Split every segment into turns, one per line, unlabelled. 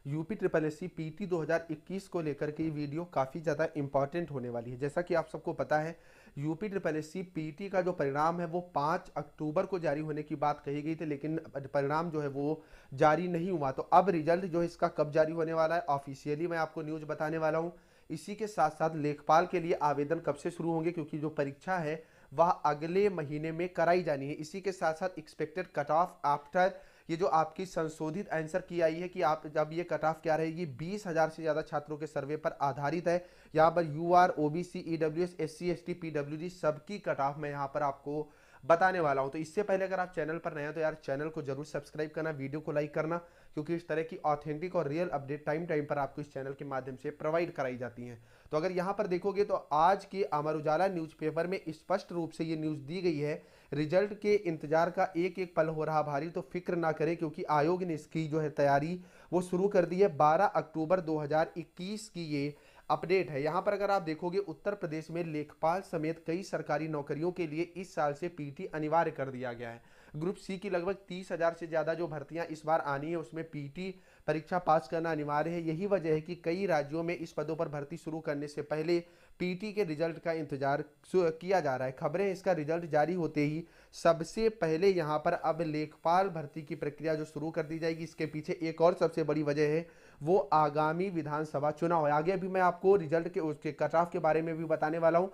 UP triple SC PT 2021 को लेकर के ये वीडियो काफ़ी ज़्यादा इंपॉर्टेंट होने वाली है। जैसा कि आप सबको पता है, यूपी ट्रिपल एससी पीटी का जो परिणाम है वो 5 अक्टूबर को जारी होने की बात कही गई थी, लेकिन परिणाम जो है वो जारी नहीं हुआ। तो अब रिजल्ट जो है इसका कब जारी होने वाला है, ऑफिशियली मैं आपको न्यूज़ बताने वाला हूँ। इसी के साथ साथ लेखपाल के लिए आवेदन कब से शुरू होंगे, क्योंकि जो परीक्षा है वह अगले महीने में कराई जानी है। इसी के साथ साथ एक्सपेक्टेड कट ऑफ आफ्टर ये जो आपकी संशोधित आंसर की आई है कि आप जब ये कट ऑफ क्या रहेगी, 20,000 से ज़्यादा छात्रों के सर्वे पर आधारित है। यहाँ पर UR, OBC, EWS, SC, ST, PWD सबकी कट ऑफ मैं यहाँ पर आपको बताने वाला हूँ। तो इससे पहले अगर आप चैनल पर नए हैं तो यार चैनल को जरूर सब्सक्राइब करना, वीडियो को लाइक करना, क्योंकि इस तरह की ऑथेंटिक और रियल अपडेट टाइम टाइम पर आपको इस चैनल के माध्यम से प्रोवाइड कराई जाती हैं। तो अगर यहाँ पर देखोगे तो आज के अमर उजाला न्यूज़पेपर में स्पष्ट रूप से ये न्यूज़ दी गई है, रिजल्ट के इंतजार का एक एक पल हो रहा भारी, तो फिक्र ना करें क्योंकि आयोग ने इसकी जो है तैयारी वो शुरू कर दी है। 12 अक्टूबर 2021 की ये अपडेट है। यहाँ पर अगर आप देखोगे, उत्तर प्रदेश में लेखपाल समेत कई सरकारी नौकरियों के लिए इस साल से पीटी अनिवार्य कर दिया गया है। ग्रुप सी की लगभग 30,000 से ज़्यादा जो भर्तियां इस बार आनी है उसमें पीटी परीक्षा पास करना अनिवार्य है। यही वजह है कि कई राज्यों में इस पदों पर भर्ती शुरू करने से पहले पीटी के रिजल्ट का इंतजार किया जा रहा है। खबरें इसका रिजल्ट जारी होते ही सबसे पहले यहाँ पर अब लेखपाल भर्ती की प्रक्रिया जो शुरू कर दी जाएगी। इसके पीछे एक और सबसे बड़ी वजह है, वो आगामी विधानसभा चुनाव है। आगे अभी मैं आपको रिजल्ट के उसके कट ऑफ के बारे में भी बताने वाला हूँ।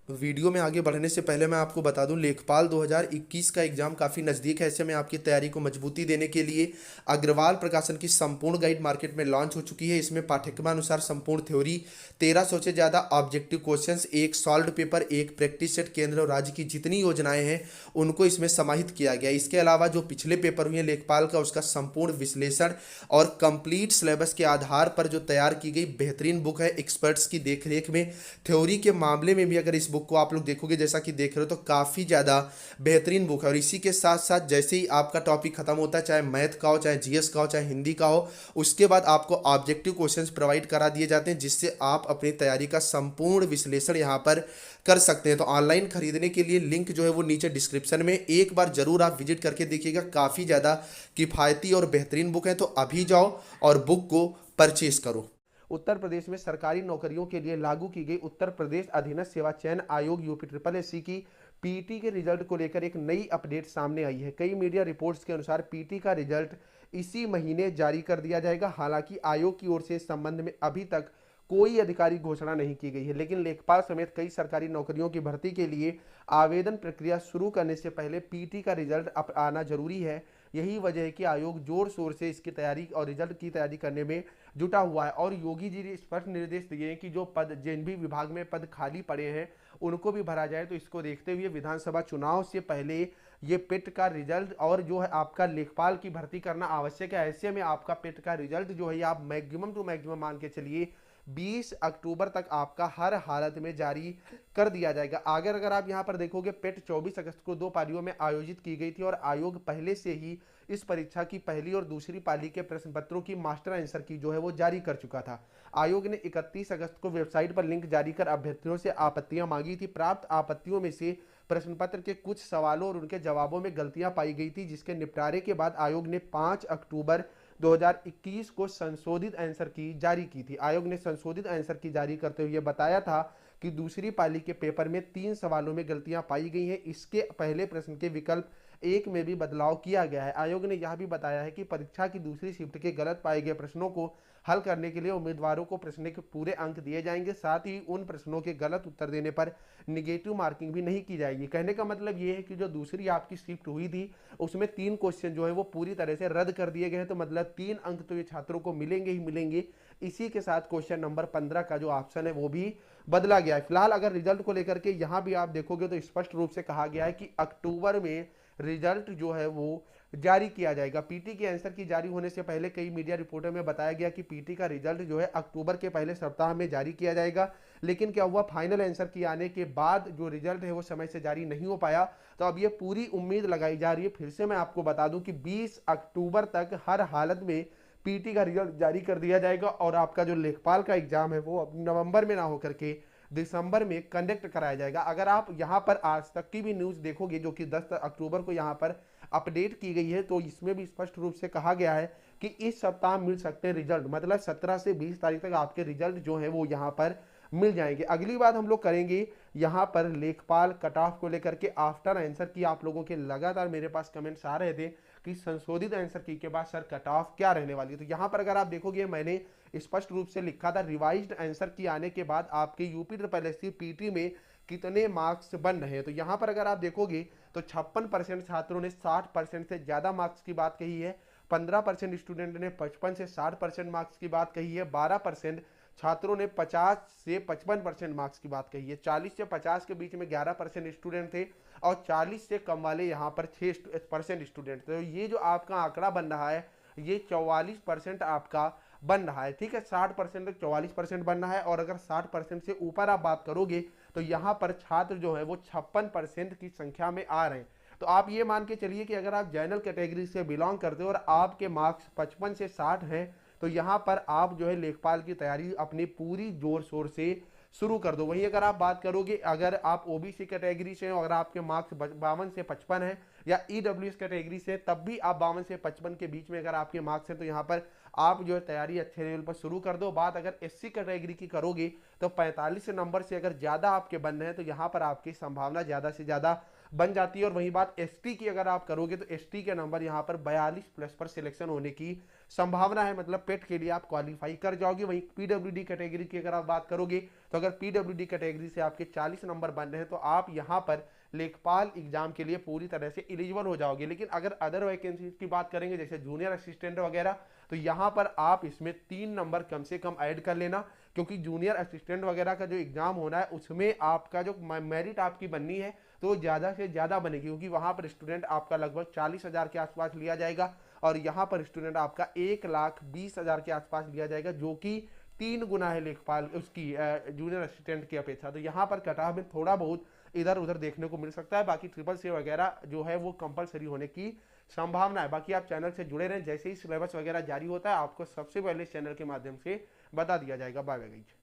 वीडियो में आगे बढ़ने से पहले मैं आपको बता दूं, लेखपाल 2021 का एग्जाम काफ़ी नज़दीक है। ऐसे में आपकी तैयारी को मजबूती देने के लिए अग्रवाल प्रकाशन की संपूर्ण गाइड मार्केट में लॉन्च हो चुकी है। इसमें पाठ्यक्रमानुसार संपूर्ण थ्योरी, 1300 से ज़्यादा ऑब्जेक्टिव क्वेश्चंस, एक सॉल्व्ड पेपर, एक प्रैक्टिस सेट, केंद्र और राज्य की जितनी योजनाएं हैं उनको इसमें समाहित किया गया। इसके अलावा जो पिछले पेपर हुए लेखपाल का, उसका संपूर्ण विश्लेषण और कंप्लीट सिलेबस के आधार पर जो तैयार की गई बेहतरीन बुक है, एक्सपर्ट्स की देखरेख में। थ्योरी के मामले में भी अगर इस बुक को आप लोग देखोगे, जैसा कि देख रहे हो, तो काफ़ी ज़्यादा बेहतरीन बुक है। और इसी के साथ साथ जैसे ही आपका टॉपिक खत्म होता है, चाहे मैथ का हो, चाहे जीएस का हो, चाहे हिंदी का हो, उसके बाद आपको ऑब्जेक्टिव क्वेश्चंस प्रोवाइड करा दिए जाते हैं, जिससे आप अपनी तैयारी का संपूर्ण विश्लेषण यहाँ पर कर सकते हैं। तो ऑनलाइन खरीदने के लिए लिंक जो है वो नीचे डिस्क्रिप्शन में, एक बार जरूर आप विजिट करके देखिएगा। काफ़ी ज़्यादा किफ़ायती और बेहतरीन बुक है, तो अभी जाओ और बुक को परचेज करो। उत्तर प्रदेश में सरकारी नौकरियों के लिए लागू की गई उत्तर प्रदेश अधीनस्थ सेवा चयन आयोग यूपी ट्रिपल एससी की पीटी के रिजल्ट को लेकर एक नई अपडेट सामने आई है। कई मीडिया रिपोर्ट्स के अनुसार पीटी का रिजल्ट इसी महीने जारी कर दिया जाएगा। हालांकि आयोग की ओर से इस संबंध में अभी तक कोई आधिकारिक घोषणा नहीं की गई है, लेकिन लेखपाल समेत कई सरकारी नौकरियों की भर्ती के लिए आवेदन प्रक्रिया शुरू करने से पहले पीटी का रिजल्ट आना जरूरी है। यही वजह है कि आयोग जोर शोर से इसकी तैयारी और रिजल्ट की तैयारी करने में जुटा हुआ है। और योगी जी ने स्पष्ट निर्देश दिए हैं कि जो पद, जिन भी विभाग में पद खाली पड़े हैं उनको भी भरा जाए। तो इसको देखते हुए विधानसभा चुनाव से पहले ये पेट का रिजल्ट और जो है आपका लेखपाल की भर्ती करना आवश्यक है। ऐसे में आपका पेट का रिजल्ट जो है आप मैक्सिमम टू मैक्सिमम मान के चलिए 20 अक्टूबर तक आपका हर हालत में जारी कर दिया जाएगा। अगर आप यहाँ पर देखोगे, पेट 24 अगस्त को 2 पालियों में आयोजित की गई थी और आयोग पहले से ही इस परीक्षा की पहली और दूसरी पाली के प्रश्न पत्रों की मास्टर आंसर की जो है वो जारी कर चुका था। आयोग ने 31 अगस्त को वेबसाइट पर लिंक जारी कर अभ्यर्थियों से आपत्तियां मांगी थी। प्राप्त आपत्तियों में से प्रश्न पत्र के कुछ सवालों और उनके जवाबों में गलतियां पाई गई थी, जिसके निपटारे के बाद आयोग ने 5 अक्टूबर 2021 को संशोधित आंसर की जारी की थी। आयोग ने संशोधित आंसर की जारी करते हुए बताया था कि दूसरी पाली के पेपर में 3 सवालों में गलतियां पाई गई हैं। इसके पहले प्रश्न के विकल्प 1 में भी बदलाव किया गया है। आयोग ने यह भी बताया है कि परीक्षा की दूसरी शिफ्ट के गलत पाए गए प्रश्नों को हल करने के लिए उम्मीदवारों को प्रश्न के पूरे अंक दिए जाएंगे। साथ ही उन प्रश्नों के गलत उत्तर देने पर निगेटिव मार्किंग भी नहीं की जाएगी। कहने का मतलब ये है कि जो दूसरी आपकी शिफ्ट हुई थी उसमें 3 क्वेश्चन जो है वो पूरी तरह से रद्द कर दिए गए हैं। तो मतलब 3 अंक तो ये छात्रों को मिलेंगे ही मिलेंगे। इसी के साथ क्वेश्चन नंबर 15 का जो ऑप्शन है वो भी बदला गया है। फिलहाल अगर रिजल्ट को लेकर के यहाँ भी आप देखोगे तो स्पष्ट रूप से कहा गया है कि अक्टूबर में रिजल्ट जो है वो जारी किया जाएगा। पीटी के आंसर की जारी होने से पहले कई मीडिया रिपोर्टों में बताया गया कि पीटी का रिजल्ट जो है अक्टूबर के पहले सप्ताह में जारी किया जाएगा। लेकिन क्या हुआ, फाइनल आंसर की आने के बाद जो रिजल्ट है वो समय से जारी नहीं हो पाया। तो अब ये पूरी उम्मीद लगाई जा रही है, फिर से मैं आपको बता दूं कि 20 अक्टूबर तक हर हालत में पीटी का रिजल्ट जारी कर दिया जाएगा और आपका जो लेखपाल का एग्जाम है वो अब नवंबर में ना होकर के दिसंबर में कंडक्ट कराया जाएगा। अगर आप यहाँ पर आज तक की भी न्यूज़ देखोगे जो कि 10 अक्टूबर को यहाँ पर अपडेट की गई है, तो इसमें भी स्पष्ट रूप से कहा गया है कि इस सप्ताह मिल सकते हैं रिजल्ट, मतलब 17 से 20 तारीख तक आपके रिजल्ट जो है वो यहाँ पर मिल जाएंगे। अगली बात हम लोग करेंगे यहाँ पर लेखपाल कट ऑफ को लेकर के आफ्टर आंसर की। आप लोगों के लगातार मेरे पास कमेंट्स आ रहे थे कि संशोधित आंसर की के बाद सर कट ऑफ क्या रहने वाली है। तो यहाँ पर अगर आप देखोगे मैंने स्पष्ट रूप से लिखा था रिवाइज्ड आंसर की आने के बाद आपके यूपी ट्रिपल एससी पीटी में कितने मार्क्स बन रहे हैं। तो यहाँ पर अगर आप देखोगे तो 56% छात्रों ने 60% से ज्यादा मार्क्स की बात कही है, 15% स्टूडेंट ने 55 से 60% मार्क्स की बात कही है, 12% छात्रों ने 50 से 55% मार्क्स की बात कही है, 40 से 50 के बीच में 11% स्टूडेंट थे और 40 से कम वाले यहाँ पर 6% स्टूडेंट थे। तो ये जो आपका आंकड़ा बन रहा है ये 44% आपका बन रहा है, ठीक है। 60% तक 44% बन रहा है और अगर 60% से ऊपर आप बात करोगे तो यहाँ पर छात्र जो है वो 56% की संख्या में आ रहे हैं। तो आप ये मान के चलिए कि अगर आप जनरल कैटेगरी से बिलोंग करते हो और आपके मार्क्स 55 से 60 हैं तो यहाँ पर आप जो है लेखपाल की तैयारी अपनी पूरी जोर शोर से शुरू कर दो। वहीं अगर आप बात करोगे अगर आप ओबीसी कैटेगरी से हो, अगर आपके मार्क्स 52 से 55 है या ईडब्ल्यूएस कैटेगरी से तब भी आप 52 से 55 के बीच में अगर आपके मार्क्स हैं तो यहाँ पर आप जो है तैयारी अच्छे लेवल पर शुरू कर दो। बात अगर एससी कैटेगरी की करोगे तो 45 नंबर से अगर ज्यादा आपके बन रहे हैं तो यहाँ पर आपकी संभावना ज्यादा से ज्यादा बन जाती है। और वही बात एसटी की अगर आप करोगे तो एसटी के नंबर यहाँ पर 42+ पर सिलेक्शन होने की संभावना है, मतलब पेट के लिए आप क्वालिफाई कर जाओगे। वहीं पीडब्ल्यूडी कैटेगरी की अगर आप बात करोगे तो अगर पीडब्ल्यूडी कैटेगरी से आपके 40 नंबर बन रहे हैं तो आप यहाँ पर लेखपाल एग्जाम के लिए पूरी तरह से एलिजिबल हो जाओगे। लेकिन अगर अदर वैकेंसी की बात करेंगे जैसे जूनियर असिस्टेंट वगैरह तो यहाँ पर आप इसमें 3 नंबर कम से कम ऐड कर लेना, क्योंकि जूनियर असिस्टेंट वगैरह का जो एग्जाम होना है उसमें आपका जो मेरिट आपकी बननी है तो ज़्यादा से ज़्यादा बनेगी, क्योंकि वहाँ पर स्टूडेंट आपका लगभग 40,000 के आसपास लिया जाएगा और यहाँ पर स्टूडेंट आपका 1,20,000 के आसपास लिया जाएगा, जो कि 3 गुना है लेखपाल उसकी जूनियर असिस्टेंट की अपेक्षा। तो यहाँ पर कट ऑफ में थोड़ा बहुत इधर उधर देखने को मिल सकता है। बाकी ट्रिपल सी वगैरह जो है वो कंपलसरी होने की संभावना है। बाकी आप चैनल से जुड़े रहें, जैसे ही सिलेबस वगैरह जारी होता है आपको सबसे पहले चैनल के माध्यम से बता दिया जाएगा। Bye bye.